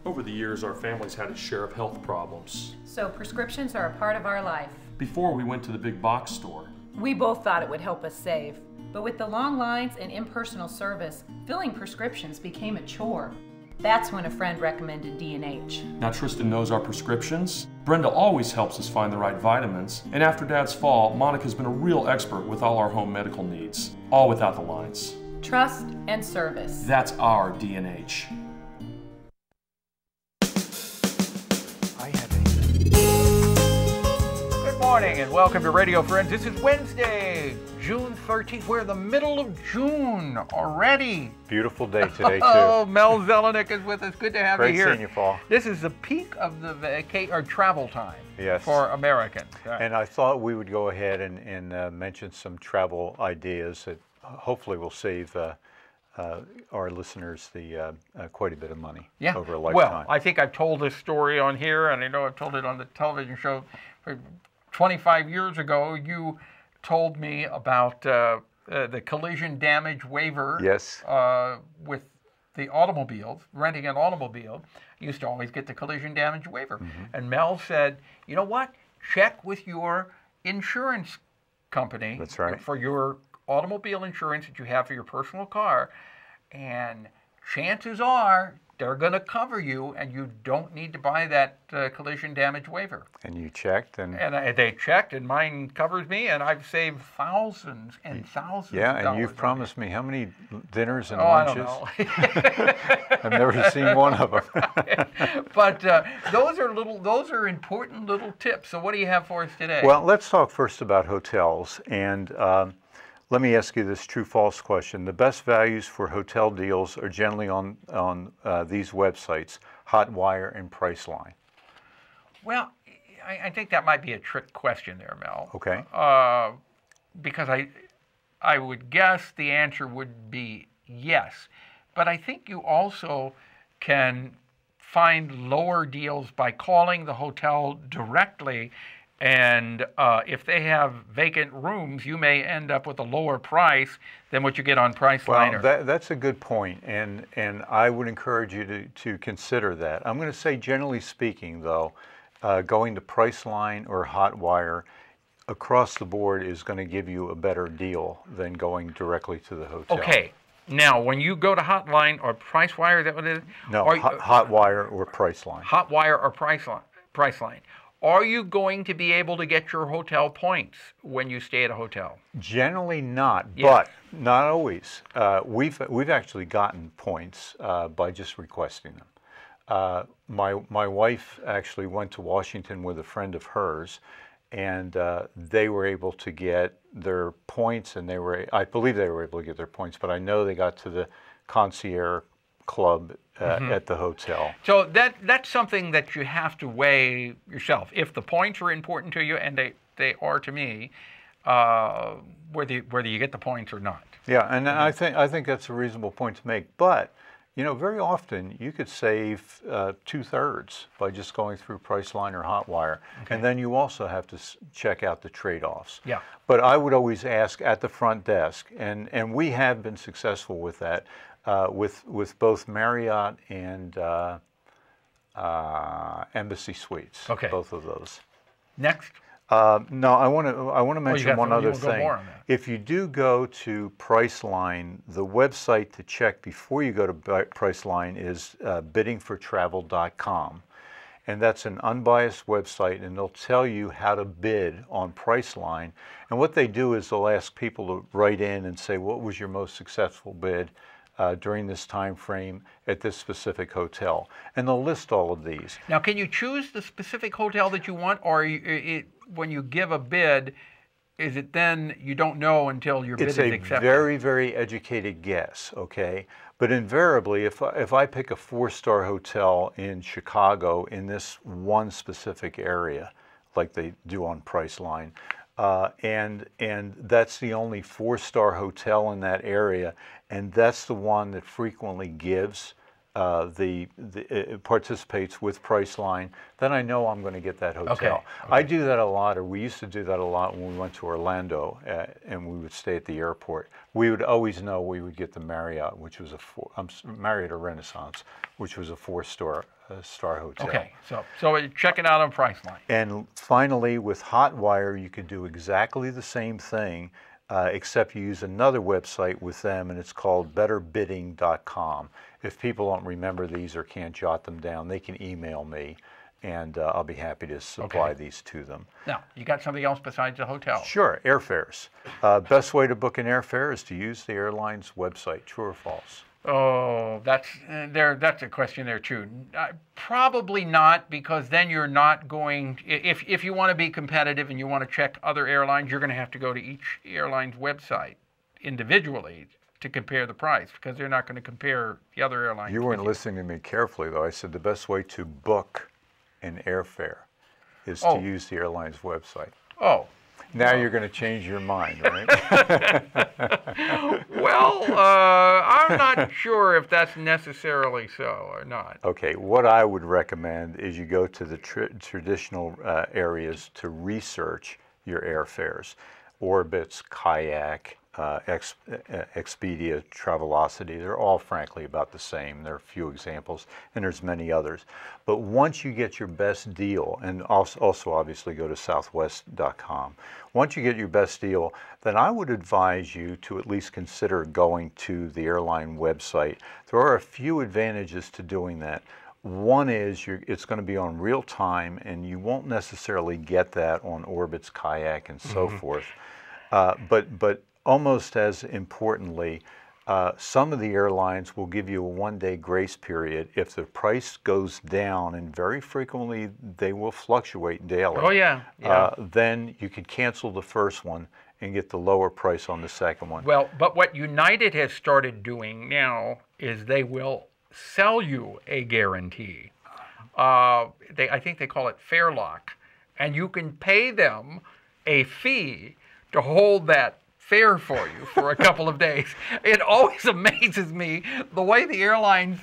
Over the years, our family's had its share of health problems. So prescriptions are a part of our life. Before we went to the big box store. We both thought it would help us save. But with the long lines and impersonal service, filling prescriptions became a chore. That's when a friend recommended D&H. Now Tristan knows our prescriptions. Brenda always helps us find the right vitamins. And after Dad's fall, Monica's been a real expert with all our home medical needs. All without the lines. Trust and service. That's our D&H. Good morning and welcome to Radio Friends. This is Wednesday, June 13th. We're in the middle of June already. Beautiful day today, too. Oh, Mel Zelenak is with us. Good to have you here. Great seeing you, Paul. This is the peak of the travel time for Americans. And I thought we would go ahead and mention some travel ideas that hopefully will save our listeners quite a bit of money over a lifetime. Well, I think I've told this story on here, and I know I've told it on the television show. 25 years ago, you told me about the collision damage waiver with the automobiles, renting an automobile. You used to always get the collision damage waiver. And Mel said, you know what? Check with your insurance company for your automobile insurance that you have for your personal car, and chances are they're going to cover you, and you don't need to buy that collision damage waiver. And you checked, and they checked, and mine covers me, and I've saved thousands and thousands. Yeah, of dollars. and you've promised me how many dinners and lunches? I don't know. I've never seen one of them. But those are important little tips. So what do you have for us today? Well, let's talk first about hotels, and let me ask you this true-false question. The best values for hotel deals are generally on these websites, Hotwire and Priceline. Well, I think that might be a trick question there, Mel. Okay. Because I would guess the answer would be yes. But I think you also can find lower deals by calling the hotel directly. And if they have vacant rooms, you may end up with a lower price than what you get on Priceline. Well, that's a good point, and I would encourage you to consider that. I'm going to say, generally speaking, though, going to Priceline or Hotwire across the board is going to give you a better deal than going directly to the hotel. Okay. Now, when you go to Hotline or Pricewire, is that what it is? No, Hotwire or Priceline. Hotwire or Priceline. Are you going to be able to get your hotel points when you stay at a hotel? Generally not, but not always. We've actually gotten points by just requesting them. My wife actually went to Washington with a friend of hers, and they were able to get their points, and I believe they were able to get their points, but I know they got to the concierge club at the hotel. So that's something that you have to weigh yourself. If the points are important to you, and they are to me, whether you get the points or not. Yeah, and I think that's a reasonable point to make. But very often you could save 2/3 by just going through Priceline or Hotwire, and then you also have to check out the trade-offs. Yeah. But I would always ask at the front desk, and we have been successful with that. With both Marriott and Embassy Suites, both of those. Next. No, I want to mention one other thing. If you do go to Priceline, the website to check before you go to Priceline is biddingfortravel.com, and that's an unbiased website, and they'll tell you how to bid on Priceline. And what they do is they'll ask people to write in and say, what was your most successful bid during this time frame at this specific hotel, and they'll list all of these. Now, can you choose the specific hotel that you want, or when you give a bid, is it then you don't know until your bid is accepted? It's a very, very educated guess, okay? But invariably, if I pick a 4-star hotel in Chicago in this one specific area, like they do on Priceline, and that's the only 4-star hotel in that area, and that's the one that frequently gives participates with Priceline, then I know I'm going to get that hotel. Okay. I do that a lot, or we used to do that a lot when we went to Orlando and we would stay at the airport. We would always know we would get the Marriott, which was Marriott or Renaissance, which was a 4-star hotel. Okay, so check it out on Priceline. And finally, with Hotwire, you can do exactly the same thing, except you use another website with them, and it's called betterbidding.com. If people don't remember these or can't jot them down, they can email me, and I'll be happy to supply these to them. Now, you got something else besides the hotel? Sure, airfares. Best way to book an airfare is to use the airline's website, true or false? Oh, that's a question there too. Probably not, because then you're not going, if you want to be competitive and you want to check other airlines, you're going to have to go to each airline's website individually to compare the price, because they're not going to compare the other airlines. You weren't listening to me carefully, though. I said the best way to book an airfare is to use the airline's website. Oh. Now you're going to change your mind, right? Well, I'm not sure if that's necessarily so or not. Okay, what I would recommend is you go to the traditional areas to research your airfares. Orbitz, Kayak, Expedia, Travelocity, they're all frankly about the same. There are a few examples, and there's many others. But once you get your best deal, and also obviously go to southwest.com, once you get your best deal, then I would advise you to at least consider going to the airline website. There are a few advantages to doing that. One is it's going to be on real time, and you won't necessarily get that on Orbitz, Kayak, and so forth. But almost as importantly, some of the airlines will give you a 1-day grace period if the price goes down, and very frequently they will fluctuate daily. Oh, yeah. Then you can cancel the first one and get the lower price on the second one. Well, but what United has started doing is they will sell you a guarantee. I think they call it Fair Lock, and you can pay them a fee to hold that fare for you for a couple of days. It always amazes me the way the airlines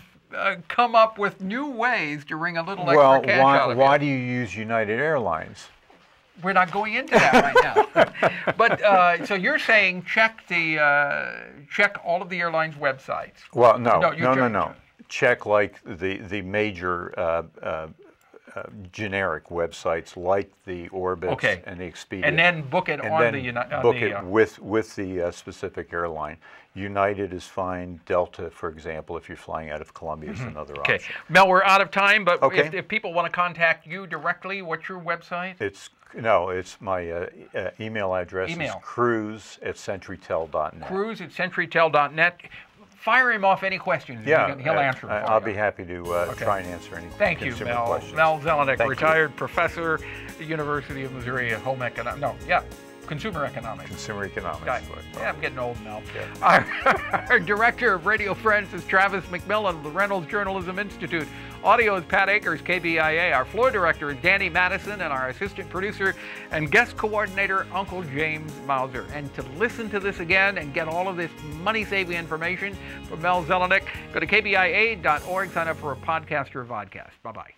come up with new ways to wring a little extra cash out of you. Why do you use United Airlines? We're not going into that right now. But so you're saying check all of the airlines' websites. Well, no. Check like the major generic websites like the Orbitz and the Expedia, and then book it with the specific airline. United is fine. Delta, for example, if you're flying out of Columbia, is another option. Mel, we're out of time, but if people want to contact you directly, what's your website? It's my email address is cruise@centurytel.net. Cruise@centurytel.net. Fire him off any questions. He'll answer them. I'll be happy to try and answer any consumer questions. Mel Zelenak, retired professor at the University of Missouri at Consumer Economics. Consumer Economics. I'm getting old, Mel. Yeah. Our director of Radio Friends is Travis McMillan of the Reynolds Journalism Institute. Audio is Pat Akers, KBIA. Our floor director is Danny Madison, and our assistant producer and guest coordinator, Uncle James Mauser. And to listen to this again and get all of this money-saving information from Mel Zelenak, go to kbia.org, sign up for a podcast or a vodcast. Bye-bye.